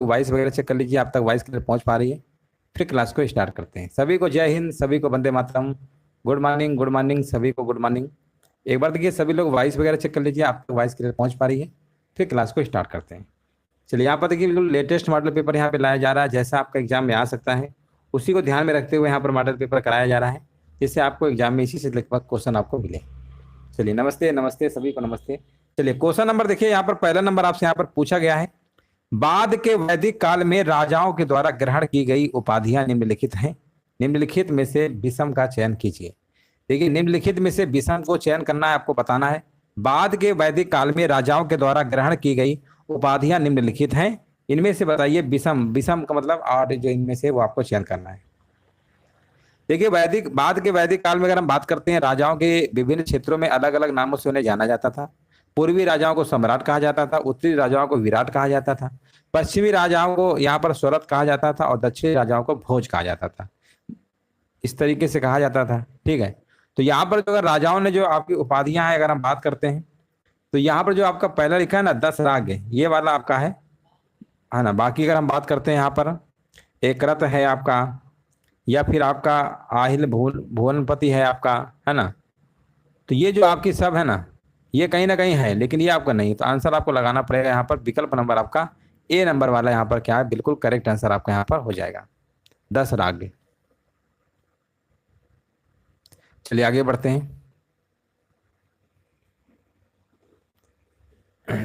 Voice वगैरह check कर लीजिए आप तक वॉइस क्लियर पहुंच पा रही है। फिर क्लास को स्टार्ट करते हैं। सभी को जय हिंद, सभी को वंदे मातरम। गुड मॉर्निंग सभी को, गुड मॉर्निंग। एक बार देखिए सभी लोग वॉइस वगैरह चेक कर लीजिए आप तक वॉइस क्लियर पहुंच पा रही है। फिर क्लास को स्टार्ट करते हैं। चलिए यहाँ पर देखिए बिल्कुल लेटेस्ट मॉडल पेपर यहाँ पे लाया जा रहा है, जैसा आपका एग्जाम में आ सकता है उसी को ध्यान में रखते हुए यहाँ पर मॉडल पेपर कराया जा रहा है, जिससे आपको एग्जाम में इसी से लगभग क्वेश्चन आपको मिले। चलिए नमस्ते नमस्ते सभी को नमस्ते। चलिए क्वेश्चन नंबर देखिए यहाँ पर पहला नंबर आपसे यहाँ पर पूछा गया है, बाद के वैदिक काल में राजाओं के द्वारा ग्रहण की गई उपाधियां निम्नलिखित हैं, निम्नलिखित में से विषम का चयन कीजिए। देखिए निम्नलिखित में से विषम को चयन करना है, आपको बताना है। बाद के वैदिक काल में राजाओं के द्वारा ग्रहण की गई उपाधियां निम्नलिखित हैं, इनमें से बताइए विषम, विषम का मतलब और जो इनमें से वो आपको चयन करना है। देखिए बाद के वैदिक काल में अगर हम बात करते हैं, राजाओं के विभिन्न क्षेत्रों में अलग अलग नामों से उन्हें जाना जाता था। पूर्वी राजाओं को सम्राट कहा जाता था, उत्तरी राजाओं को विराट कहा जाता था, पश्चिमी राजाओं को यहाँ पर स्वरत कहा जाता था और दक्षिणी राजाओं को भोज कहा जाता था। इस तरीके से कहा जाता था, ठीक है। तो यहाँ पर जो अगर राजाओं ने जो आपकी उपाधियां हैं अगर हम बात करते हैं, तो यहाँ पर जो आपका पहला लिखा है ना 10 राग, ये वाला आपका है ना। बाकी अगर हम बात करते हैं यहाँ पर एक रथ है आपका, या फिर आपका आहिल भुवनपति है आपका, है ना। तो ये जो आपकी सब है ना, ये कहीं ना कहीं है, लेकिन ये आपका नहीं। तो आंसर आपको लगाना पड़ेगा यहाँ पर विकल्प नंबर आपका ए नंबर वाला यहाँ पर क्या है, बिल्कुल करेक्ट आंसर आपका यहाँ पर हो जाएगा 10 राग। चलिए आगे बढ़ते हैं।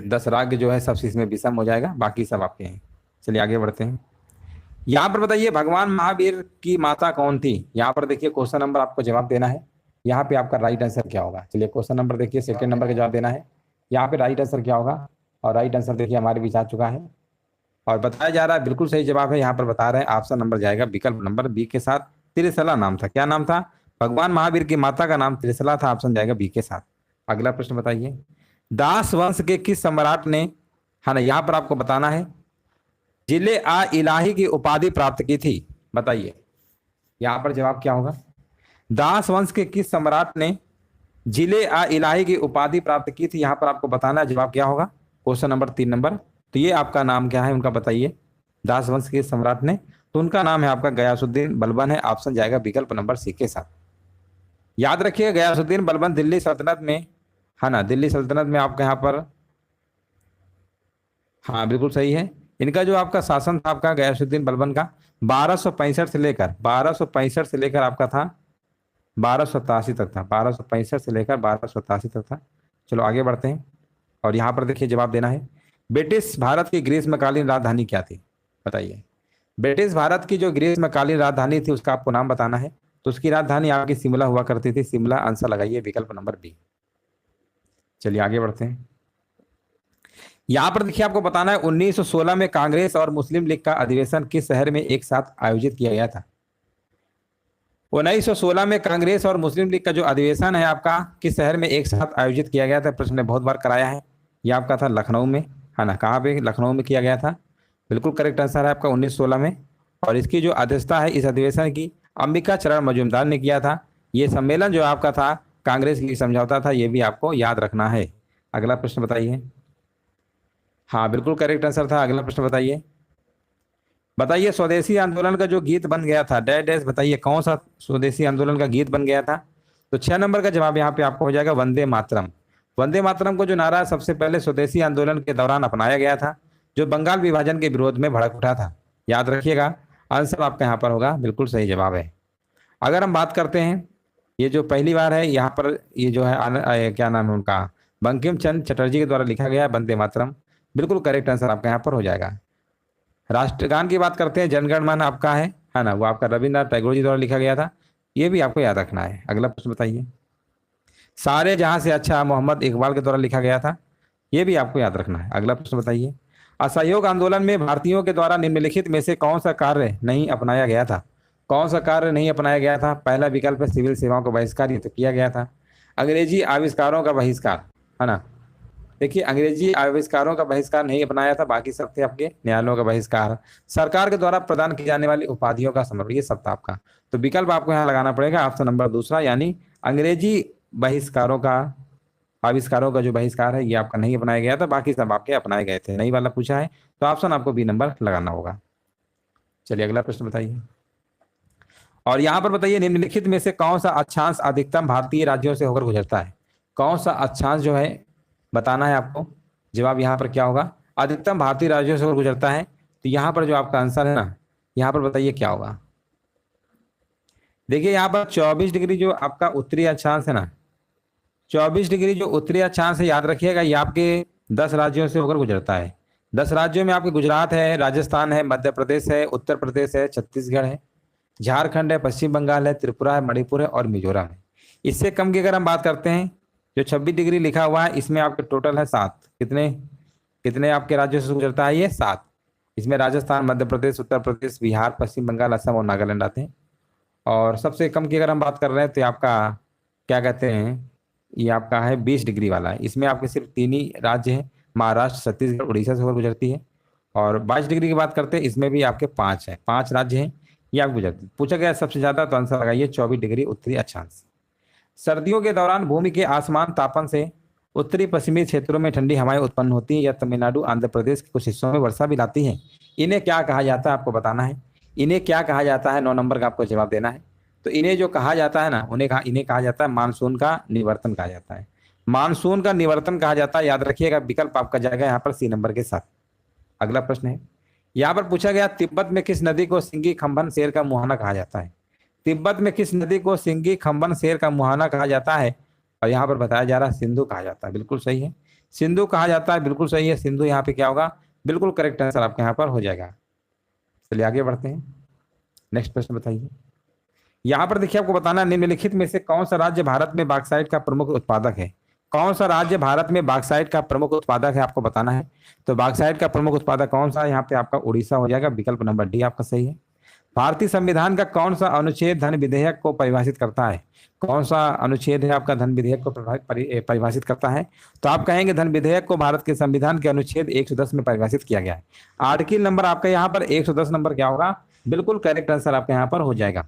10 राग जो है सब इसमें विषम हो जाएगा, बाकी सब आपके हैं। चलिए आगे बढ़ते हैं। यहाँ पर बताइए भगवान महावीर की माता कौन थी। यहाँ पर देखिए क्वेश्चन नंबर आपको जवाब देना है, यहाँ पे आपका राइट आंसर क्या होगा। चलिए क्वेश्चन नंबर देखिए सेकंड नंबर का जवाब देना है, यहाँ पे राइट आंसर क्या होगा। और राइट आंसर देखिए हमारे बीच आ चुका है और बताया जा रहा है बिल्कुल सही जवाब है। यहाँ पर बता रहे हैं ऑप्शन नंबर जाएगा विकल्प नंबर बी के साथ। त्रिशला नाम था, क्या नाम था, भगवान महावीर की माता का नाम त्रिशला था। ऑप्शन जाएगा बी के साथ। अगला प्रश्न बताइए, दास वंश के किस सम्राट ने, है ना, यहाँ पर आपको बताना है, जिले आ इलाही की उपाधि प्राप्त की थी। बताइए यहाँ पर जवाब क्या होगा। दास वंश के किस सम्राट ने जिले आ इलाही की उपाधि प्राप्त की थी, यहाँ पर आपको बताना है जवाब क्या होगा। क्वेश्चन नंबर 3 नंबर, तो ये आपका नाम क्या है उनका बताइए। दास वंश के सम्राट ने, तो उनका नाम है आपका गयासुद्दीन बलबन है। ऑप्शन जाएगा विकल्प नंबर सी के साथ। याद रखिए गयासुद्दीन बलबन दिल्ली सल्तनत में, है ना, दिल्ली सल्तनत में आपका यहाँ पर, हाँ बिल्कुल सही है। इनका जो आपका शासन था आपका गयासुद्दीन बलबन का 1265 से लेकर आपका था 1287 तक था, 1265 से लेकर 1287 तक था। चलो आगे बढ़ते हैं और यहाँ पर देखिए जवाब देना है, ब्रिटिश भारत की ग्रीष्मकालीन राजधानी क्या थी। बताइए ब्रिटिश भारत की जो ग्रीष्मकालीन राजधानी थी उसका आपको नाम बताना है। तो उसकी राजधानी आपकी शिमला हुआ करती थी, शिमला। आंसर लगाइए विकल्प नंबर बी। चलिए आगे बढ़ते हैं। यहाँ पर देखिए आपको बताना है 1916 में कांग्रेस और मुस्लिम लीग का अधिवेशन किस शहर में एक साथ आयोजित किया गया था। 1916 में कांग्रेस और मुस्लिम लीग का जो अधिवेशन है आपका किस शहर में एक साथ आयोजित किया गया था। प्रश्न ने बहुत बार कराया है। यह आपका था लखनऊ में, है ना। कहाँ पे, लखनऊ में किया गया था। बिल्कुल करेक्ट आंसर है आपका 1916 में। और इसकी जो अध्यक्षता है इस अधिवेशन की अंबिका चरण मजूमदार ने किया था। ये सम्मेलन जो आपका था कांग्रेस की समझौता था, ये भी आपको याद रखना है। अगला प्रश्न बताइए। हाँ बिल्कुल करेक्ट आंसर था। अगला प्रश्न बताइए, बताइए स्वदेशी आंदोलन का जो गीत बन गया था, डैश डैश, बताइए कौन सा स्वदेशी आंदोलन का गीत बन गया था। तो 6 नंबर का जवाब यहाँ पे आपको हो जाएगा वंदे मातरम। वंदे मातरम को जो नारा सबसे पहले स्वदेशी आंदोलन के दौरान अपनाया गया था, जो बंगाल विभाजन के विरोध में भड़क उठा था। याद रखिएगा आंसर आपका यहाँ पर होगा, बिल्कुल सही जवाब है। अगर हम बात करते हैं, ये जो पहली बार है यहाँ पर, ये जो है क्या नाम है उनका, बंकिम चंद्र चटर्जी के द्वारा लिखा गया है वंदे मातरम। बिल्कुल करेक्ट आंसर आपका यहाँ पर हो जाएगा। राष्ट्रगान की बात करते हैं, जनगण मन आपका है ना, वो आपका रविन्द्रनाथ टैगोर जी द्वारा लिखा गया था। ये भी आपको याद रखना है। अगला प्रश्न बताइए, सारे जहां से अच्छा मोहम्मद इकबाल के द्वारा लिखा गया था। ये भी आपको याद रखना है। अगला प्रश्न बताइए, असहयोग आंदोलन में भारतीयों के द्वारा निम्नलिखित में से कौन सा कार्य नहीं अपनाया गया था। कौन सा कार्य नहीं अपनाया गया था। पहला विकल्प है सिविल सेवाओं का बहिष्कार, ये तो किया गया था। अंग्रेजी आविष्कारों का बहिष्कार, है ना। देखिए अंग्रेजी आविष्कारों का बहिष्कार नहीं अपनाया था, बाकी सब थे आपके। न्यायालयों का बहिष्कार, सरकार के द्वारा प्रदान की जाने वाली उपाधियों का समर्पण, ये सब था आपका। तो विकल्प आपको यहाँ लगाना पड़ेगा ऑप्शन नंबर दूसरा, यानी अंग्रेजी बहिष्कारों का आविष्कारों का जो बहिष्कार है ये आपका नहीं अपनाया गया था, बाकी सब आपके अपनाए गए थे। नहीं वाला पूछा है तो ऑप्शन आपको बी नंबर लगाना होगा। चलिए अगला प्रश्न बताइए। और यहाँ पर बताइए निम्नलिखित में से कौन सा अक्षांश अधिकतम भारतीय राज्यों से होकर गुजरता है। कौन सा अक्षांश जो है बताना है आपको। जवाब यहाँ पर क्या होगा, अधिकतम भारतीय राज्यों से होकर गुजरता है। तो यहाँ पर जो आपका आंसर है ना, यहाँ पर बताइए क्या होगा। देखिए यहाँ पर 24 डिग्री जो आपका उत्तरी अक्षांश है ना, 24 डिग्री जो उत्तरी अक्षांश है, याद रखिएगा ये आपके 10 राज्यों से होकर गुजरता है। 10 राज्यों में आपके गुजरात है, राजस्थान है, मध्य प्रदेश है, उत्तर प्रदेश है, छत्तीसगढ़ है, झारखंड है, पश्चिम बंगाल है, त्रिपुरा है, मणिपुर है और मिजोरम है। इससे कम की अगर हम बात करते हैं, जो 26 डिग्री लिखा हुआ है इसमें आपके टोटल है 7। कितने कितने आपके राज्यों से गुजरता है ये 7। इसमें राजस्थान, मध्य प्रदेश, उत्तर प्रदेश, बिहार, पश्चिम बंगाल, असम और नागालैंड आते हैं। और सबसे कम की अगर हम बात कर रहे हैं तो आपका क्या कहते हैं, ये आपका है 20 डिग्री वाला है। इसमें आपके सिर्फ 3 ही राज्य हैं, महाराष्ट्र, छत्तीसगढ़, उड़ीसा से होकर गुजरती है। और 22 डिग्री की बात करते हैं, इसमें भी आपके 5 हैं, 5 राज्य हैं, ये आप गुजरती। पूछा गया सबसे ज्यादा, तो आंसर लगाइए 24 डिग्री उत्तरी अक्षांश। सर्दियों के दौरान भूमि के आसमान तापन से उत्तरी पश्चिमी क्षेत्रों में ठंडी हवाएं उत्पन्न होती है या तमिलनाडु, आंध्र प्रदेश के कुछ हिस्सों में वर्षा भी लाती है। इन्हें क्या कहा जाता है आपको बताना है। इन्हें क्या कहा जाता है, 9 नंबर का आपको जवाब देना है। तो इन्हें जो कहा जाता है ना, इन्हें कहा जाता है मानसून का निवर्तन कहा जाता है। मानसून का निवर्तन कहा जाता है, याद रखिएगा विकल्प आपका जाएगा यहाँ पर सी नंबर के साथ। अगला प्रश्न है, यहाँ पर पूछा गया तिब्बत में किस नदी को सिंगी खंभन शेर का मुहाना कहा जाता है। तिब्बत में किस नदी को सिंगी खंभन शेर का मुहाना कहा जाता है। और यहाँ पर बताया जा रहा है सिंधु कहा जाता है, बिल्कुल सही है। सिंधु कहा जाता है, बिल्कुल सही है। सिंधु यहाँ पे क्या होगा, बिल्कुल करेक्ट आंसर आपके यहाँ पर हो जाएगा। चलिए आगे बढ़ते हैं, नेक्स्ट प्रश्न बताइए। यहाँ पर देखिए आपको बताना, निम्नलिखित में से कौन सा राज्य भारत में बॉक्साइट का प्रमुख उत्पादक है। कौन सा राज्य भारत में बॉक्साइट का प्रमुख उत्पादक है आपको बताना है। तो बॉक्साइट का प्रमुख उत्पादक कौन सा है, यहाँ पे आपका उड़ीसा हो जाएगा, विकल्प नंबर डी आपका सही है। भारतीय संविधान का कौन सा अनुच्छेद धन विधेयक को परिभाषित करता है। कौन सा अनुच्छेद है आपका धन विधेयक को परिभाषित करता है। तो आप कहेंगे धन विधेयक को भारत के संविधान के अनुच्छेद 110 में परिभाषित किया गया है। आर्टिकल नंबर आपका यहाँ पर 110 नंबर क्या होगा, बिल्कुल करेक्ट आंसर आपके यहाँ पर हो जाएगा।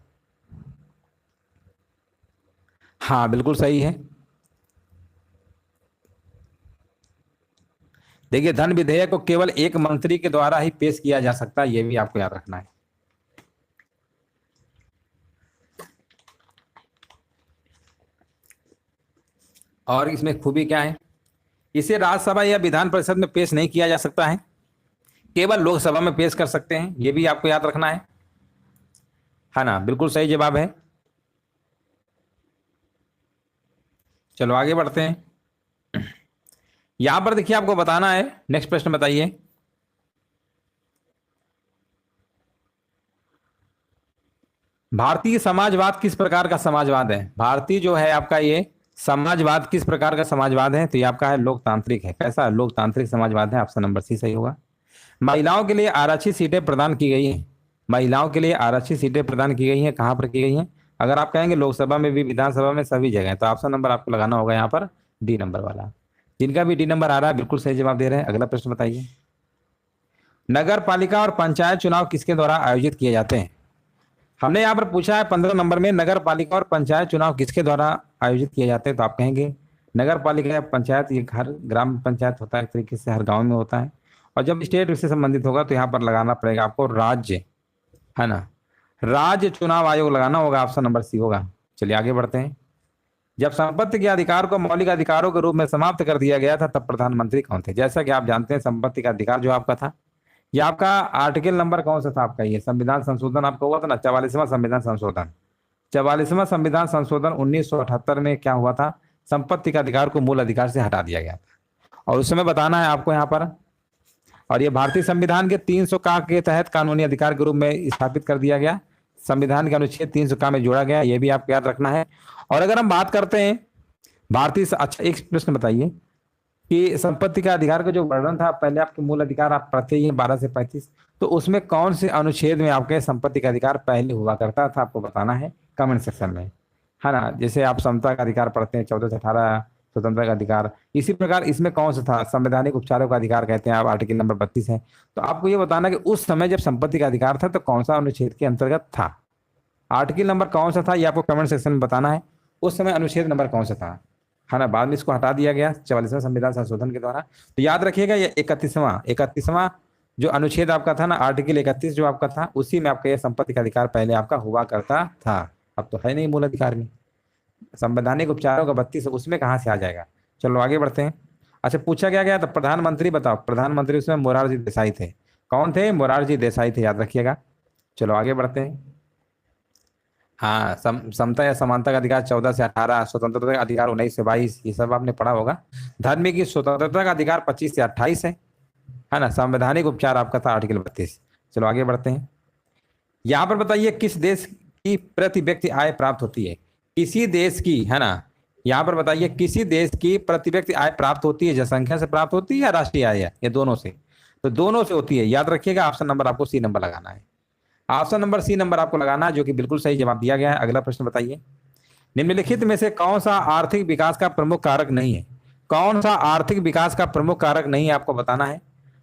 हाँ बिल्कुल सही है। देखिए धन विधेयक को केवल एक मंत्री के द्वारा ही पेश किया जा सकता है, यह भी आपको याद रखना है। और इसमें खूबी क्या है, इसे राज्यसभा या विधान परिषद में पेश नहीं किया जा सकता है, केवल लोकसभा में पेश कर सकते हैं, यह भी आपको याद रखना है ना। बिल्कुल सही जवाब है। चलो आगे बढ़ते हैं। यहां पर देखिए आपको बताना है, नेक्स्ट प्रश्न बताइए। भारतीय समाजवाद किस प्रकार का समाजवाद है। भारतीय जो है आपका ये समाजवाद किस प्रकार का समाजवाद है। तो ये आपका है लोकतांत्रिक है। कैसा लोकतांत्रिक समाजवाद है, ऑप्शन नंबर सी सही होगा। महिलाओं के लिए आरक्षित सीटें प्रदान की गई हैं। महिलाओं के लिए आरक्षित सीटें प्रदान की गई हैं, कहां पर की गई हैं। अगर आप कहेंगे लोकसभा में भी, विधानसभा में, सभी जगह, तो ऑप्शन नंबर आपको लगाना होगा यहाँ पर डी नंबर वाला। जिनका भी डी नंबर आ रहा है बिल्कुल सही जवाब दे रहे हैं। अगला प्रश्न बताइए। नगर पालिका और पंचायत चुनाव किसके द्वारा आयोजित किए जाते हैं। हमने यहाँ पर पूछा है 15 नंबर में, नगर पालिका और पंचायत चुनाव किसके द्वारा आयोजित किए जाते हैं। तो आप कहेंगे नगर पालिका या पंचायत, ये हर ग्राम पंचायत होता है, एक तरीके से हर गांव में होता है। और जब स्टेट से संबंधित होगा तो यहाँ पर लगाना पड़ेगा आपको राज्य, है ना, राज्य चुनाव आयोग लगाना होगा, ऑप्शन नंबर सी होगा। चलिए आगे बढ़ते हैं। जब संपत्ति के अधिकार को मौलिक अधिकारों के रूप में समाप्त कर दिया गया था तब प्रधानमंत्री कौन थे। जैसा कि आप जानते हैं संपत्ति का अधिकार जो आपका था, ये आपका आर्टिकल नंबर कौन सा था आपका, ये संविधान संशोधन आपका हुआ था ना, 44वां संविधान संशोधन। 44वां संविधान संशोधन 1978 में क्या हुआ था, संपत्ति का अधिकार को मूल अधिकार से हटा दिया गया था। और उस समय बताना है आपको यहाँ पर, और ये भारतीय संविधान के 300 का के तहत कानूनी अधिकार के रूप में स्थापित कर दिया गया। संविधान के अनुच्छेद 300 का में जोड़ा गया, ये भी आपको याद रखना है। और अगर हम बात करते हैं भारतीय, अच्छा एक प्रश्न बताइए कि संपत्ति का अधिकार का जो वर्णन था, पहले आपके मूल अधिकार आप पढ़ते ही 12 से 35, तो उसमें कौन से अनुच्छेद में आपके संपत्ति का अधिकार पहले हुआ करता था, आपको बताना है कमेंट सेक्शन में, है ना। जैसे आप समता का अधिकार पढ़ते हैं 14 से 18, स्वतंत्रता का अधिकार, इसी प्रकार इसमें कौन सा था, संवैधानिक उपचारों का अधिकार कहते हैं आप, आर्टिकल नंबर 32 है। तो आपको ये बताना कि उस समय जब संपत्ति का अधिकार था तो कौन सा अनुच्छेद के अंतर्गत था, आर्टिकल नंबर कौन सा था, ये आपको कमेंट सेक्शन में बताना है। उस समय अनुच्छेद नंबर कौन सा था। है ना, बाद में इसको हटा दिया गया 44वें संविधान संशोधन के द्वारा। तो याद रखिएगा ये 31वां जो अनुच्छेद आपका था ना, आर्टिकल 31 जो आपका था, उसी में आपका ये संपत्ति का अधिकार पहले आपका हुआ करता था। अब तो है नहीं मूल अधिकार में, संवैधानिक उपचारों का 32 उसमें कहाँ से आ जाएगा। चलो आगे बढ़ते हैं। अच्छा, पूछा क्या गया तो प्रधानमंत्री बताओ, प्रधानमंत्री उसमें मोरारजी देसाई थे। कौन थे? मोरारजी देसाई थे, याद रखिएगा। चलो आगे बढ़ते हैं। हाँ, समता या समानता का अधिकार 14 से 18, स्वतंत्रता का अधिकार 19 से 22, ये सब आपने पढ़ा होगा। धर्म की स्वतंत्रता का अधिकार 25 से 28 है ना। संवैधानिक उपचार आपका था आर्टिकल 32। चलो आगे बढ़ते हैं। यहाँ पर बताइए किस देश की प्रति व्यक्ति आय प्राप्त होती है? किसी देश की, है ना, यहाँ पर बताइए किसी देश की प्रति व्यक्ति आय प्राप्त होती है, जनसंख्या से प्राप्त होती है या राष्ट्रीय आय है? ये दोनों से, तो दोनों से होती है। याद रखिएगा, ऑप्शन नंबर आपको सी नंबर लगाना है। ऑप्शन नंबर सी नंबर आपको लगाना है, जो कि बिल्कुल सही जवाब दिया गया है। अगला प्रश्न बताइए, निम्नलिखित में से कौन सा आर्थिक विकास का प्रमुख कारक नहीं है? कौन सा आर्थिक विकास का प्रमुख कारक नहीं है, आपको बताना है।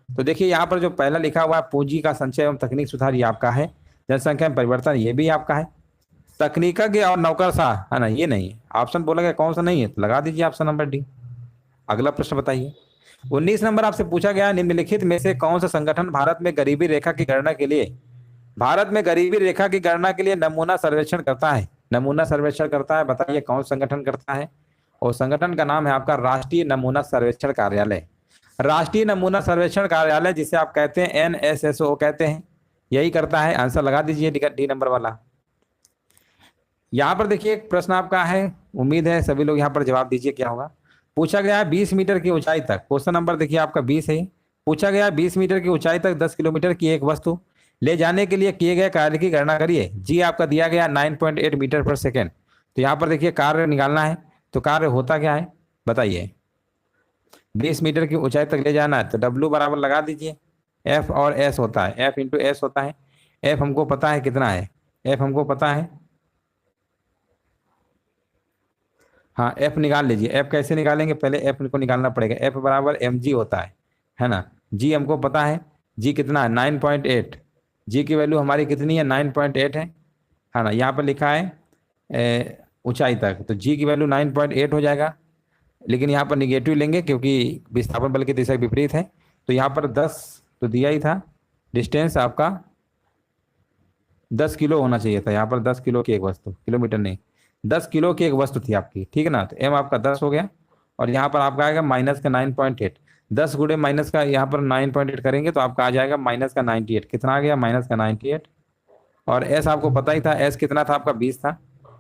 तो देखिए यहाँ पर जो पहला लिखा हुआ है पूंजी का संचय एवं तकनीक सुधार, ये आपका है। जनसंख्या में परिवर्तन, ये भी आपका है। तकनीकज्ञ और नौकरशाह, है ना, ये नहीं। ऑप्शन बोला गया कौन सा नहीं है, तो लगा दीजिए ऑप्शन नंबर डी। अगला प्रश्न बताइए, 19 नंबर आपसे पूछा गया, निम्नलिखित में से कौन सा संगठन भारत में गरीबी रेखा की गणना के लिए नमूना सर्वेक्षण करता है? नमूना सर्वेक्षण करता है, बताइए कौन संगठन करता है? और संगठन का नाम है आपका राष्ट्रीय नमूना सर्वेक्षण कार्यालय। राष्ट्रीय नमूना सर्वेक्षण कार्यालय, जिसे आप कहते हैं NSSO कहते हैं, यही करता है। आंसर लगा दीजिए डी नंबर वाला। यहाँ पर देखिए एक प्रश्न आपका है, उम्मीद है सभी लोग यहाँ पर जवाब दीजिए क्या होगा। पूछा गया है 20 मीटर की ऊंचाई तक, क्वेश्चन नंबर देखिए आपका 20 है। पूछा गया 20 मीटर की ऊंचाई तक 10 किलोमीटर की एक वस्तु ले जाने के लिए किए गए कार्य की गणना करिए। जी आपका दिया गया 9.8 मीटर पर सेकेंड। तो यहाँ पर देखिए कार्य निकालना है, तो कार्य होता क्या है बताइए। 20 मीटर की ऊंचाई तक ले जाना है, तो W बराबर लगा दीजिए, F और S होता है, F इंटू S होता है। F हमको पता है कितना है, F हमको पता है, हाँ F निकाल लीजिए। F कैसे निकालेंगे, पहले F को निकालना पड़ेगा। F बराबर mg होता है ना। G हमको पता है, G कितना है 9.8, G की वैल्यू हमारी कितनी है 9.8 है ना। यहाँ पर लिखा है ऊंचाई तक, तो G की वैल्यू 9.8 हो जाएगा। लेकिन यहाँ पर निगेटिव लेंगे क्योंकि विस्थापन बल की दिशा विपरीत है। तो यहाँ पर 10 तो दिया ही था, डिस्टेंस आपका 10 किलो होना चाहिए था। यहाँ पर 10 किलो की एक वस्तु, किलोमीटर नहीं, 10 किलो की एक वस्तु थी आपकी, ठीक है ना। तो m आपका 10 हो गया, और यहाँ पर आपका आएगा माइनस का 9.8। 10 गुणे माइनस का यहाँ पर 9.8 करेंगे तो आपका आ जाएगा माइनस का 98। कितना आ गया, माइनस का 98। और s आपको पता ही था, s कितना था आपका 20 था,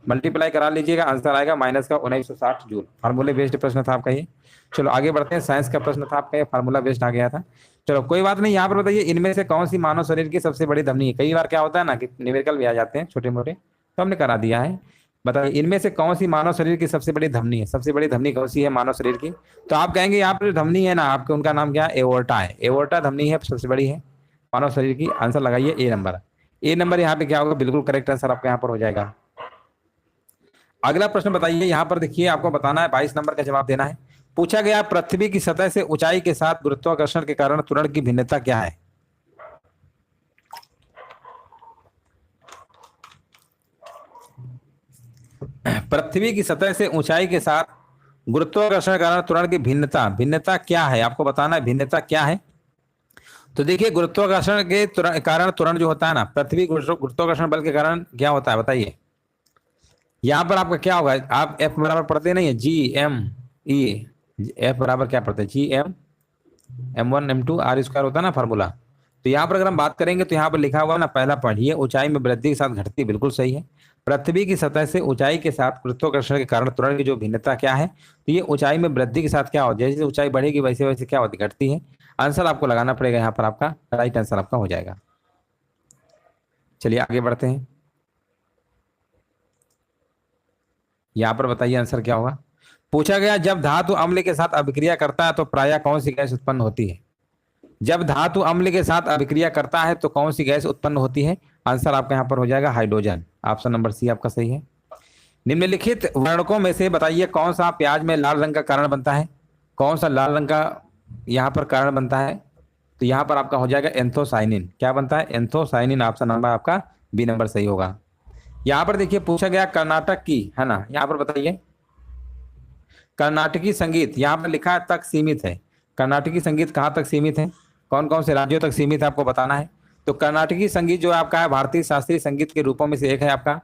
मल्टीप्लाई करा लीजिएगा, आंसर आएगा माइनस का 1960 जूल। फार्मूले बेस्ड प्रश्न था आपका ये। चलो आगे बढ़ते हैं, साइंस का प्रश्न था आपका ये, फार्मूला बेस्ड आ गया था। चलो कोई बात नहीं। यहाँ पर बताइए इनमें से कौन सी मानव शरीर की सबसे बड़ी धमनी है? कई बार क्या होता है ना कि न्यूमेरिकल भी आ जाते हैं छोटे मोटे, तो हमने करा दिया है। बताइए इनमें से कौन सी मानव शरीर की सबसे बड़ी धमनी है? सबसे बड़ी धमनी कौन सी है मानव शरीर की? तो आप कहेंगे यहाँ पर धमनी है ना आपके, उनका नाम क्या है, एओर्टा है। एओर्टा धमनी है, सबसे बड़ी है मानव शरीर की। आंसर लगाइए ए नंबर। ए नंबर यहाँ पे क्या होगा, बिल्कुल करेक्ट आंसर आपका यहाँ पर हो जाएगा। अगला प्रश्न बताइए, यहाँ पर देखिए आपको बताना है, 22 नंबर का जवाब देना है। पूछा गया पृथ्वी की सतह से ऊंचाई के साथ गुरुत्वाकर्षण के कारण त्वरण की भिन्नता क्या है? पृथ्वी की सतह से ऊंचाई के साथ गुरुत्वाकर्षण के कारण त्वरण की भिन्नता क्या है, आपको बताना है भिन्नता क्या है। तो देखिए गुरुत्वाकर्षण के कारण त्वरण जो होता है ना, पृथ्वी गुरुत्वाकर्षण बल के कारण क्या होता है बताइए। यहाँ पर आपका क्या होगा, आप F बराबर पढ़ते नहीं है, GME, F बराबर क्या पढ़ते हैं, GM M1 M2 R square होता है ना फार्मूला। तो यहाँ पर अगर हम बात करेंगे तो यहाँ पर लिखा हुआ ना पहला पॉइंट, ये ऊंचाई में वृद्धि के साथ घटती, बिल्कुल सही है। पृथ्वी की सतह से ऊंचाई के साथ गुरुत्वाकर्षण के कारण त्वरण की जो भिन्नता क्या है, तो ये ऊंचाई में वृद्धि के साथ क्या हो, जैसे ऊंचाई बढ़ेगी वैसे वैसे क्या होती, घटती है। आंसर आपको लगाना पड़ेगा, यहाँ पर आपका राइट आंसर आपका हो जाएगा। चलिए आगे बढ़ते हैं। यहाँ पर बताइए आंसर क्या होगा। पूछा गया जब धातु अम्ल के साथ अभिक्रिया करता है तो प्रायः कौन सी गैस उत्पन्न होती है? जब धातु अम्ल के साथ अभिक्रिया करता है तो कौन सी गैस उत्पन्न होती है? आंसर आपका यहाँ पर हो जाएगा हाइड्रोजन। ऑप्शन नंबर सी आपका सही है। निम्नलिखित वर्णकों में से बताइए कौन सा प्याज में लाल रंग का कारण बनता है? कौन सा लाल रंग का यहाँ पर कारण बनता है? तो यहाँ पर आपका हो जाएगा एंथोसाइनिन। क्या बनता है? एंथोसाइनिन। ऑप्शन नंबर आपका बी नंबर सही होगा। यहाँ पर देखिए पूछा गया कर्नाटक की, है ना, यहाँ पर बताइए कर्नाटकी संगीत यहाँ पर लिखा है तक सीमित है। कर्नाटकी संगीत कहाँ तक सीमित है, कौन कौन से राज्यों तक सीमित है, आपको बताना है। तो कर्नाटकी संगीत जो आपका है भारतीय शास्त्रीय संगीत के रूपों में से एक है आपका।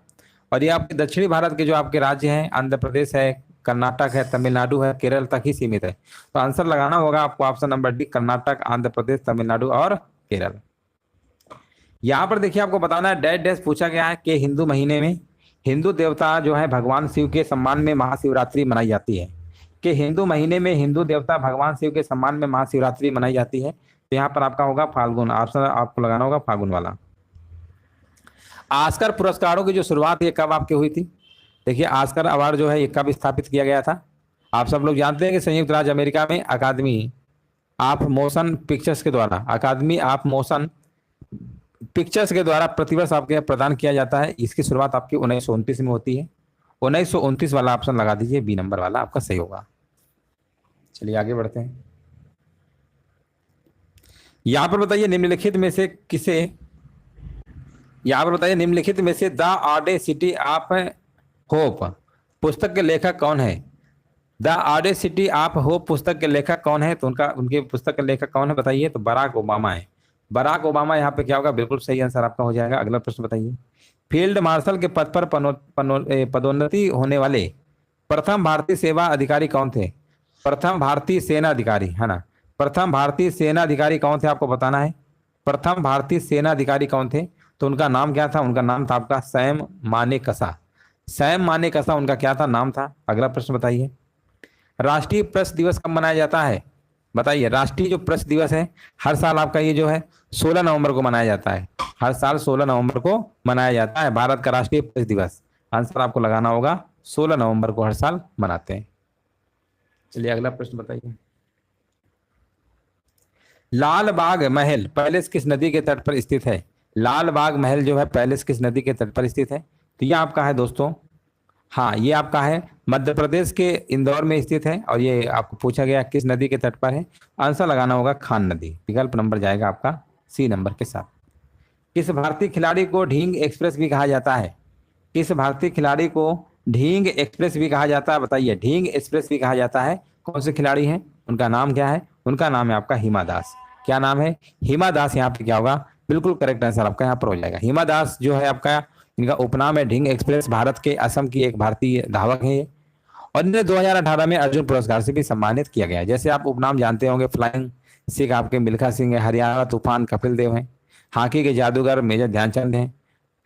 और ये आपके दक्षिणी भारत के जो आपके राज्य हैं, आंध्र प्रदेश है, कर्नाटक है, तमिलनाडु है, केरल तक ही सीमित है। तो आंसर लगाना होगा आपको option number D, Karnataka, Andhra Pradesh, Tamil Nadu और केरल। यहाँ पर देखिए आपको बताना है, डैश डैश पूछा गया है कि हिंदू महीने में हिंदू देवता जो है भगवान शिव के सम्मान में महाशिवरात्रि मनाई जाती है। कि हिंदू महीने में हिंदू देवता भगवान शिव के सम्मान में महाशिवरात्रि मनाई जाती है। तो यहाँ पर आपका होगा फाल्गुन, ऑप्शन आपको लगाना होगा फाल्गुन वाला। ऑस्कर पुरस्कारों की जो शुरुआत ये कब आपकी हुई थी? देखिए ऑस्कर अवार्ड जो है ये कब स्थापित किया गया था? आप सब लोग जानते हैं कि संयुक्त राज्य अमेरिका में अकादमी ऑफ मोशन पिक्चर्स के द्वारा, अकादमी ऑफ मोशन पिक्चर्स के द्वारा प्रतिवर्ष आपके प्रदान किया जाता है। इसकी शुरुआत आपकी 1929 में होती है। 1929 वाला ऑप्शन लगा दीजिए, बी नंबर वाला आपका सही होगा। चलिए आगे बढ़ते हैं। यहां पर बताइए निम्नलिखित में से किसे, यहां पर बताइए निम्नलिखित में से द ऑडेसिटी ऑफ होप पुस्तक के लेखक कौन है? द ऑडेसिटी ऑफ होप पुस्तक के लेखक कौन है? तो उनके पुस्तक के लेखक कौन है बताइए? तो बराक ओबामा है। बराक ओबामा यहाँ पे क्या होगा? बिल्कुल सही आंसर आपका हो जाएगा। अगला प्रश्न बताइए। फील्ड मार्शल के पद पर पदोन्नति होने वाले प्रथम भारतीय सेवा अधिकारी कौन थे? प्रथम भारतीय सेना अधिकारी है ना, प्रथम भारतीय सेना अधिकारी कौन थे आपको बताना है। प्रथम भारतीय सेना अधिकारी कौन थे? तो उनका नाम क्या था? उनका नाम था आपका सैम मानेकशॉ। सैम मानेकशॉ उनका क्या था, नाम था। अगला प्रश्न बताइए। राष्ट्रीय प्रेस दिवस कब मनाया जाता है? बताइए। राष्ट्रीय जो प्रेस दिवस है हर साल आपका ये जो है 16 नवंबर को मनाया जाता है। हर साल 16 नवंबर को मनाया जाता है भारत का राष्ट्रीय प्रेस दिवस। आंसर आपको लगाना होगा 16 नवंबर को हर साल मनाते हैं। चलिए अगला प्रश्न बताइए। लाल बाग महल पैलेस किस नदी के तट पर स्थित है? लाल बाग महल जो है पैलेस किस नदी के तट पर स्थित है? तो ये आपका है दोस्तों, हाँ ये आपका है मध्य प्रदेश के इंदौर में स्थित है। और ये आपको पूछा गया किस नदी के तट पर है? आंसर लगाना होगा खान नदी। विकल्प नंबर जाएगा आपका सी नंबर के साथ। किस भारतीय खिलाड़ी को ढींग एक्सप्रेस भी कहा जाता है? किस भारतीय खिलाड़ी को ढींग एक्सप्रेस भी कहा जाता है? बताइए। ढींग एक्सप्रेस भी कहा जाता है। कौन से खिलाड़ी हैं? उनका नाम क्या है? उनका नाम है आपका हिमा दास। क्या नाम है? हिमा दास। यहाँ पे क्या होगा? बिल्कुल करेक्ट आंसर आपका यहाँ पर हो जाएगा। हिमा दास जो है आपका, इनका उपनाम है ढींग एक्सप्रेस। भारत के असम की एक भारतीय धावक है ये। और इन्हें 2018 में अर्जुन पुरस्कार से भी सम्मानित किया गया है। जैसे आप उपनाम जानते होंगे, फ्लाइंग सिख आपके मिल्खा सिंह है, हरियाणा तूफान कपिल देव हैं, हॉकी के जादूगर मेजर ध्यानचंद हैं।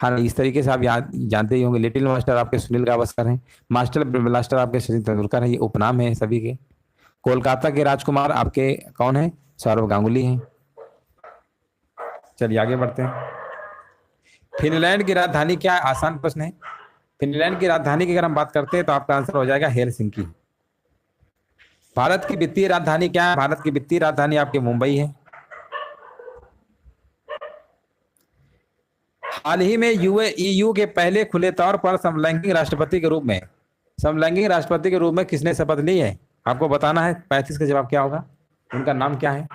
हाँ इस तरीके से आप जानते ही होंगे। लिटिल मास्टर आपके सुनील गावस्कर हैं, मास्टर ब्लास्टर आपके सचिन तेंदुलकर हैं। ये उपनाम है सभी के। कोलकाता के राजकुमार आपके कौन है? सौरव गांगुली हैं। चलिए आगे बढ़ते हैं। फिनलैंड की राजधानी क्या है? आसान प्रश्न है। फिनलैंड की राजधानी की अगर हम बात करते हैं तो आपका आंसर हो जाएगा हेलसिंकी। भारत की वित्तीय राजधानी क्या है? भारत की वित्तीय राजधानी आपकी मुंबई है। हाल ही में ईयू के पहले खुले तौर पर समलैंगिक राष्ट्रपति के रूप में किसने शपथ ली है? आपको बताना है। 35 का जवाब क्या होगा? उनका नाम क्या है?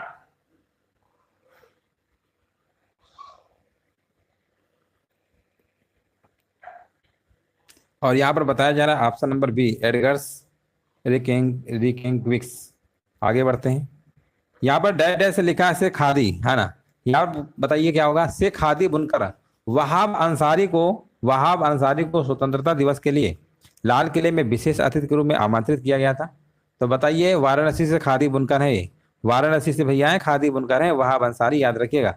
और यहाँ पर बताया जा रहा है ऑप्शन नंबर बी, एडगर्स रिकेंगविक्स। आगे बढ़ते हैं। यहाँ पर डैश डैश से लिखा है से खादी है ना। यहाँ पर बताइए क्या होगा? से खादी बुनकर वहाब अंसारी को स्वतंत्रता दिवस के लिए लाल किले में विशेष अतिथि के रूप में आमंत्रित किया गया था। तो बताइए वाराणसी से खादी बुनकर है ये। वाराणसी से भैया है, खादी बुनकर है वहाब अंसारी, याद रखिएगा।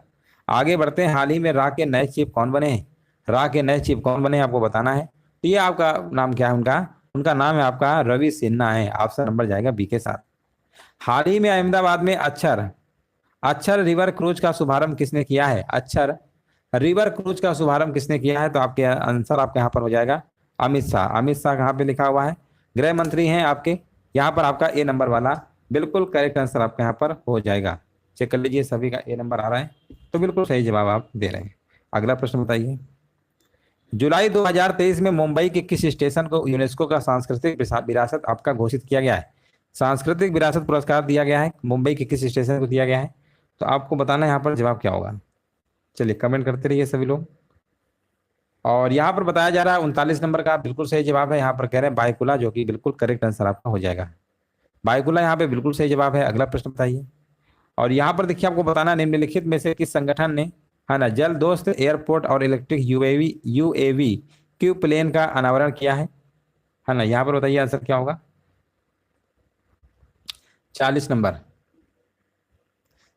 आगे बढ़ते हैं। हाल ही में रा के नए चीफ कौन बने हैं? रा के नए चीफ कौन बने हैं आपको बताना है। तो ये आपका नाम क्या है? उनका नाम है आपका रवि सिन्हा है। ऑप्शन नंबर जाएगा बी के साथ। हाल ही में अहमदाबाद में अक्षर रिवर क्रूज का शुभारंभ किसने किया है? अक्षर रिवर क्रूज का शुभारंभ किसने किया है? तो आपके आंसर आपके यहाँ पर हो जाएगा अमित शाह। अमित शाह कहाँ पे लिखा हुआ है? गृह मंत्री हैं आपके। यहाँ पर आपका ए नंबर वाला बिल्कुल करेक्ट आंसर आपके यहाँ पर हो जाएगा। चेक कर लीजिए, सभी का ए नंबर आ रहा है तो बिल्कुल सही जवाब आप दे रहे हैं। अगला प्रश्न बताइए। जुलाई 2023 में मुंबई के किस स्टेशन को यूनेस्को का सांस्कृतिक विरासत आपका घोषित किया गया है? सांस्कृतिक विरासत पुरस्कार दिया गया है, मुंबई के किस स्टेशन को दिया गया है? तो आपको बताना है यहाँ पर जवाब क्या होगा। चलिए कमेंट करते रहिए सभी लोग। और यहाँ पर बताया जा रहा है 39 नंबर का बिल्कुल सही जवाब है। यहाँ पर कह रहे हैं बायकुला, जो कि बिल्कुल करेक्ट आंसर आपका हो जाएगा। बायकुला यहाँ पे बिल्कुल सही जवाब है। अगला प्रश्न बताइए। और यहाँ पर देखिए आपको बताना, निम्नलिखित में से किस संगठन ने, है ना, जल दोस्त एयरपोर्ट और electric UAV UAV Q plane का अनावरण किया है ना, यहाँ पर बताइए आंसर क्या होगा। 40 नंबर,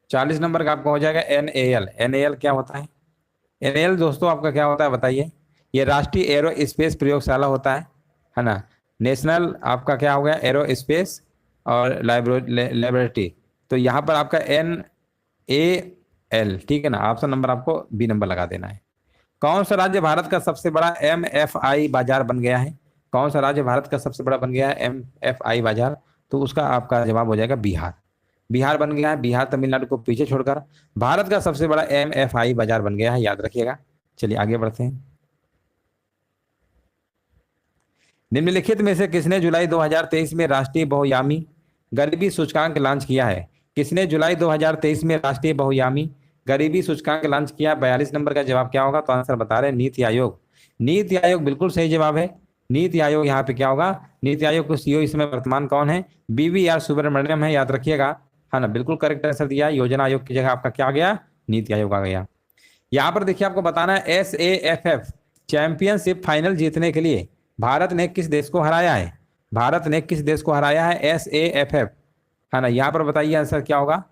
40 नंबर का आपका हो जाएगा NAL। NAL क्या होता है? NAL दोस्तों आपका क्या होता है बताइए। ये राष्ट्रीय एरो स्पेस प्रयोगशाला होता है ना। नेशनल आपका क्या हो गया, एरो स्पेस और लेबोरेटरी। तो यहाँ पर आपका NAL, ठीक है ना। ऑप्शन नंबर आपको बी नंबर लगा देना है। कौन सा राज्य भारत का सबसे बड़ा MFI बाजार बन गया है? कौन सा राज्य भारत का सबसे बड़ा बन गया है MFI बाजार? तो उसका आपका जवाब हो जाएगा बिहार। बिहार बन गया है। बिहार तमिलनाडु को पीछे छोड़कर भारत का सबसे बड़ा MFI बाजार बन गया है, याद रखिएगा। चलिए आगे बढ़ते हैं। निम्नलिखित में से किसने जुलाई 2023 में राष्ट्रीय बहुयामी गरीबी सूचकांक लॉन्च किया है? किसने जुलाई 2023 में राष्ट्रीय बहुयामी गरीबी सूचकांक लॉन्च किया? 42 नंबर का जवाब क्या होगा? तो आंसर बता रहे हैं नीति आयोग। नीति आयोग बिल्कुल सही जवाब है। नीति आयोग यहाँ पे क्या होगा, नीति आयोग को सीईओ इस समय वर्तमान कौन है? BVR सुब्रमण्यम है, याद रखिएगा, है ना। बिल्कुल करेक्ट आंसर दिया। योजना आयोग की जगह आपका क्या आ गया? नीति आयोग आ गया। यहाँ पर देखिए आपको बताना है SAFF चैंपियनशिप फाइनल जीतने के लिए भारत ने किस देश को हराया है? भारत ने किस देश को हराया है? SAFF, है ना। यहाँ पर बताइए आंसर क्या होगा।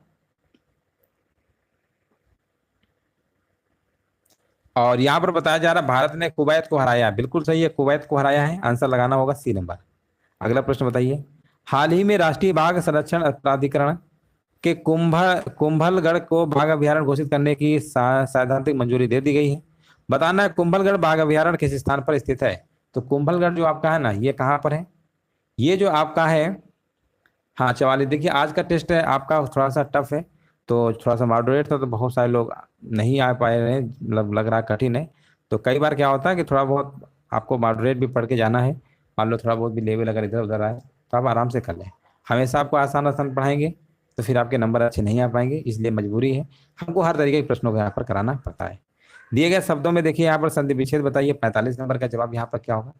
और यहाँ पर बताया जा रहा है भारत ने कुवैत को हराया। बिल्कुल सही है, कुवैत को हराया है। आंसर लगाना होगा C नंबर। अगला प्रश्न बताइए। हाल ही में राष्ट्रीय बाघ संरक्षण प्राधिकरण के कुंभलगढ़ को बाघ अभ्यारण्य घोषित करने की सैद्धांतिक मंजूरी दे दी गई है। बताना है कुंभलगढ़ बाघ अभ्यारण्य किस स्थान पर स्थित है? तो कुंभलगढ़ जो आपका है ना, ये कहाँ पर है? ये जो आपका है, हाँ 44। देखिए आज का टेस्ट है आपका थोड़ा सा टफ है, तो थोड़ा सा मॉडरेट था, तो बहुत सारे लोग नहीं आ पाए रहे, मतलब लग रहा कठिन है। तो कई बार क्या होता है कि थोड़ा बहुत आपको मॉडरेट भी पढ़ के जाना है। मान लो थोड़ा बहुत भी लेवल अगर इधर उधर आए तो आप आराम से कर लें। हमेशा आपको आसान आसान पढ़ाएंगे तो फिर आपके नंबर अच्छे नहीं आ पाएंगे, इसलिए मजबूरी है, हमको हर तरीके के प्रश्नों को यहाँ पर कराना पड़ता है। दिए गए शब्दों में देखिए यहाँ पर संधि विच्छेद बताइए। 45 नंबर का जवाब यहाँ पर क्या होगा?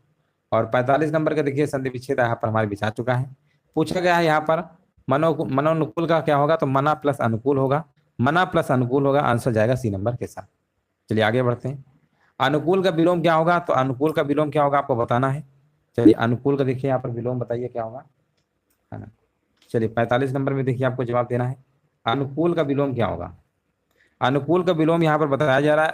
और 45 नंबर का देखिए संधि विच्छेद यहाँ पर हमारे बीच आ चुका है। पूछा गया है यहाँ पर मनोनुकूल का क्या होगा? तो मना प्लस अनुकूल होगा। मना प्लस अनुकूल होगा, आंसर जाएगा C नंबर के साथ। चलिए आगे बढ़ते हैं। अनुकूल का विलोम क्या होगा? तो अनुकूल का विलोम क्या होगा आपको बताना है। चलिए अनुकूल का देखिए यहाँ पर विलोम बताइए क्या होगा, है ना। चलिए 45 नंबर में देखिए आपको जवाब देना है। अनुकूल का विलोम क्या होगा? अनुकूल का विलोम यहाँ पर बताया जा रहा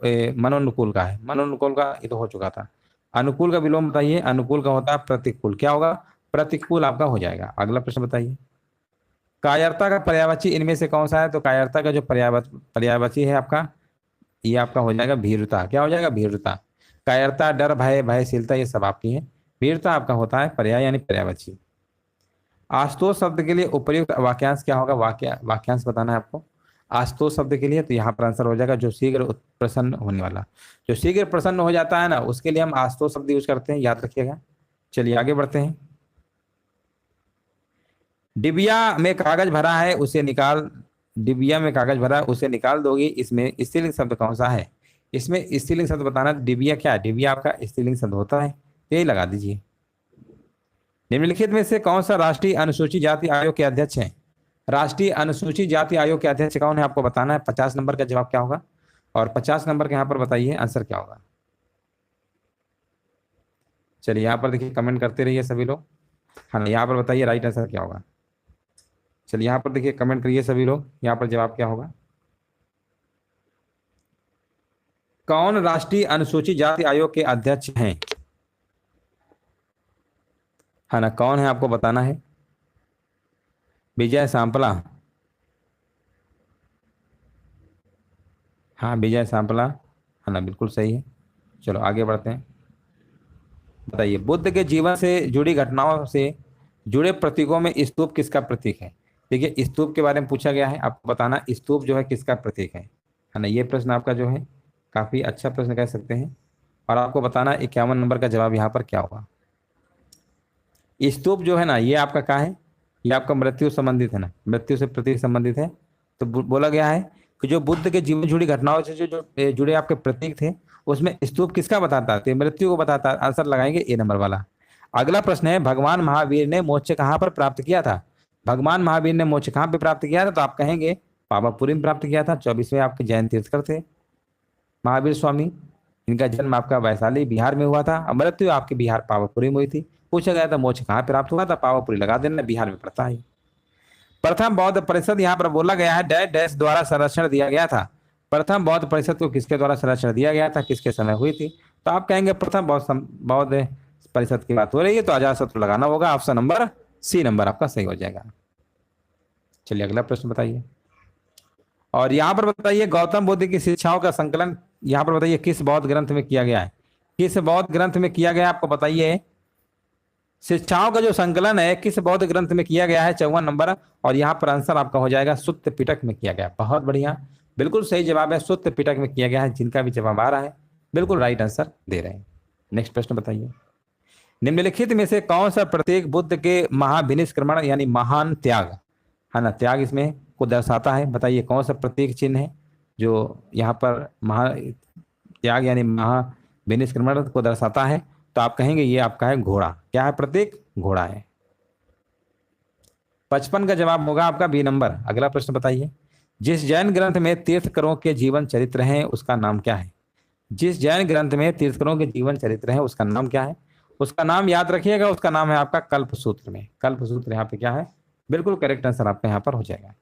है मनोनुकूल का है। मनोनुकूल का ये तो हो चुका था। अनुकूल का विलोम बताइए। अनुकूल का होता है प्रतिकूल। क्या होगा? प्रतिकूल आपका हो जाएगा। अगला प्रश्न बताइए। कायरता का पर्यायवाची इनमें से कौन सा है? तो कायरता का जो पर्यायवाची है आपका, ये आपका हो जाएगा भीरुता। क्या हो जाएगा? भीरुता। कायरता, डर, भय, भयशीलता, ये सब आपकी है। भीरुता आपका होता है पर्याय यानी पर्यायवाची। आशुतोष शब्द के लिए उपयुक्त वाक्यांश क्या होगा? वाक्यांश बताना है आपको आशुतोष शब्द के लिए। तो यहाँ पर आंसर हो जाएगा जो शीघ्र प्रसन्न होने वाला। जो शीघ्र प्रसन्न हो जाता है ना, उसके लिए हम आशुतोष शब्द यूज करते हैं, याद रखिएगा। चलिए आगे बढ़ते हैं। डिबिया में कागज भरा है उसे निकाल, डिबिया में कागज भरा है उसे निकाल दोगी, इसमें स्त्रीलिंग शब्द कौन सा है? इसमें स्त्रीलिंग शब्द बताना। डिबिया क्या है? डिबिया आपका स्त्रीलिंग शब्द होता है, यही लगा दीजिए। निम्नलिखित में से कौन सा राष्ट्रीय अनुसूचित जाति आयोग के अध्यक्ष हैं? राष्ट्रीय अनुसूचित जाति आयोग के अध्यक्ष कौन है आपको बताना है। 50 नंबर का जवाब क्या होगा? और 50 नंबर के यहाँ पर बताइए आंसर क्या होगा। चलिए यहाँ पर देखिए कमेंट करते रहिए सभी लोग, हाँ यहाँ पर बताइए राइट आंसर क्या होगा। चलिए यहाँ पर देखिए कमेंट करिए सभी लोग, यहाँ पर जवाब क्या होगा। कौन राष्ट्रीय अनुसूचित जाति आयोग के अध्यक्ष हैं, है ना, कौन है आपको बताना है। विजय सांपला, हाँ विजय सांपला, है ना, बिल्कुल सही है। चलो आगे बढ़ते हैं। बताइए बुद्ध के जीवन से जुड़ी घटनाओं से जुड़े प्रतीकों में स्तूप किसका प्रतीक है? देखिए स्तूप के बारे में पूछा गया है, आपको बताना स्तूप जो है किसका प्रतीक है ना। ये प्रश्न आपका जो है काफी अच्छा प्रश्न कह सकते हैं। और आपको बताना 51 नंबर का जवाब यहाँ पर क्या होगा। स्तूप जो है ना, ये आपका क्या है? ये आपका मृत्यु संबंधित है ना, मृत्यु से प्रतीक संबंधित है। तो बोला गया है कि जो बुद्ध के जीवन जुड़ी घटनाओं से जो जुड़े आपके प्रतीक थे, उसमें स्तूप किसका बताता है? तो मृत्यु को बताता है। आंसर लगाएंगे A नंबर वाला। अगला प्रश्न है भगवान महावीर ने मोक्ष कहाँ पर प्राप्त किया था? भगवान महावीर ने मोक्ष कहाँ पे प्राप्त किया था? तो आप कहेंगे पावापुरी में प्राप्त किया था। 24वें आपके जैन तीर्थकर थे महावीर स्वामी। इनका जन्म आपका वैशाली बिहार में हुआ था, और मृत्यु आपके बिहार पावापुरी में हुई थी। पूछा गया था मोक्ष कहाँ प्राप्त हुआ था? पावापुरी लगा देना, बिहार में पड़ता है। प्रथम बौद्ध परिषद यहाँ पर बोला गया है डैश डैश द्वारा संरक्षण दिया गया था। प्रथम बौद्ध परिषद को किसके द्वारा संरक्षण दिया गया था, किसके समय हुई थी? तो आप कहेंगे प्रथम बौद्ध परिषद की बात हो रही है, तो अजातशत्रु लगाना होगा। ऑप्शन नंबर सी नंबर आपका सही हो जाएगा। चलिए अगला प्रश्न बताइए। और यहाँ पर बताइए गौतम बुद्ध की शिक्षाओं का संकलन यहाँ पर बताइए किस बौद्ध ग्रंथ में किया गया है? किस बौद्ध ग्रंथ में किया गया आपको बताइए। शिक्षाओं का जो संकलन है किस बौद्ध ग्रंथ में किया गया है? 54 नंबर। और यहाँ पर आंसर आपका हो जाएगा सुत्त पिटक में किया गया। बहुत बढ़िया, बिल्कुल सही जवाब है, सुत्त पिटक में किया गया है। जिनका भी जवाब आ रहा है बिल्कुल राइट आंसर दे रहे हैं। नेक्स्ट प्रश्न बताइए। निम्नलिखित में से कौन सा प्रतीक बुद्ध के महाविनिष्क्रमण यानी महान त्याग, है ना, त्याग इसमें को दर्शाता है? बताइए कौन सा प्रतीक चिन्ह है जो यहाँ पर महा त्याग यानी महाविनिष्क्रमण को दर्शाता है? तो आप कहेंगे ये आपका है घोड़ा। क्या है प्रतीक? घोड़ा है। 55 का जवाब होगा आपका बी नंबर। अगला प्रश्न बताइए। जिस जैन ग्रंथ में तीर्थकरों के जीवन चरित्र हैं उसका नाम क्या है? जिस जैन ग्रंथ में तीर्थकरों के जीवन चरित्र हैं उसका नाम क्या है? उसका नाम याद रखिएगा, उसका नाम है आपका कल्पसूत्र में। कल्पसूत्र यहाँ पे क्या है? बिल्कुल करेक्ट आंसर आपका यहाँ पर हो जाएगा।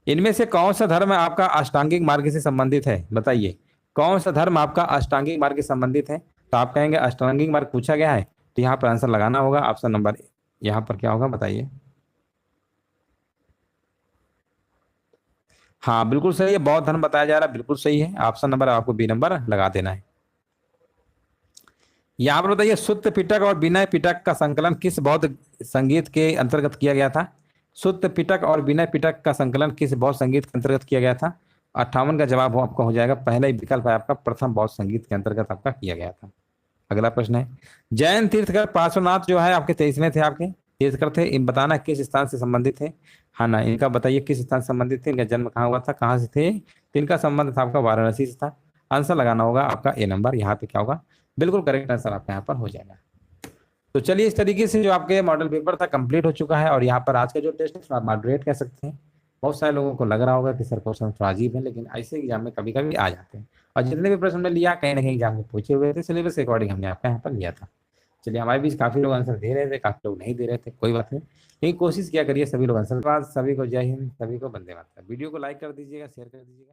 इनमें से कौन सा धर्म आपका अष्टांगिक मार्ग से संबंधित है? बताइए कौन सा धर्म आपका अष्टांगिक मार्ग से संबंधित है? तो आप कहेंगे अष्टांगिक मार्ग पूछा गया है, तो यहाँ पर आंसर लगाना होगा। ऑप्शन नंबर यहाँ पर क्या होगा बताइए। हाँ बिल्कुल सही है, बौद्ध धर्म बताया जा रहा है, बिल्कुल सही है। ऑप्शन नंबर आपको बी नंबर लगा देना है। यहाँ पर बताइए सुत्त पिटक और विनय पिटक का संकलन किस बौद्ध संगीत के अंतर्गत किया गया था? सुत्त पिटक और विनय पिटक का संकलन किस बौद्ध संगीत के अंतर्गत किया गया था? 58 का जवाब आपका हो जाएगा। पहला ही विकल्प है आपका प्रथम बौद्ध संगीत के अंतर्गत आपका किया गया था। अगला प्रश्न है। जैन तीर्थकर पार्श्वनाथ जो है आपके 23वें थे, आपके तीर्थकर थे। इन बताना किस स्थान से संबंधित थे? हाँ ना, इनका बताइए किस स्थान से संबंधित थे, इनका जन्म कहाँ हुआ था, कहाँ से थे? तो इनका संबंध था आपका वाराणसी से था। आंसर लगाना होगा आपका ए नंबर। यहाँ पे क्या होगा? बिल्कुल करेक्ट आंसर आपका यहाँ पर हो जाएगा। तो चलिए इस तरीके से जो आपके मॉडल पेपर था कंप्लीट हो चुका है। और यहाँ पर आज का जो टेस्ट है आप मॉडरेट कह सकते हैं। बहुत सारे लोगों को लग रहा होगा कि सर क्वेश्चन थोड़ा अजीब है, लेकिन ऐसे एग्जाम में कभी कभी आ जाते हैं। और जितने भी प्रश्न में लिया कहीं ना कहीं एग्जाम में पूछे हुए थे, सिलेबस के अकॉर्डिंग हमने आपका यहाँ पर लिया था। चलिए हमारे बीच काफी लोग आंसर दे रहे थे, काफी लोग नहीं दे रहे थे, कोई बात नहीं, लेकिन कोशिश किया करिए सभी लोग आंसर। सभी को जय हिंद, सभी को वंदे मातरम। वीडियो को लाइक कर दीजिएगा, शेयर कर दीजिएगा।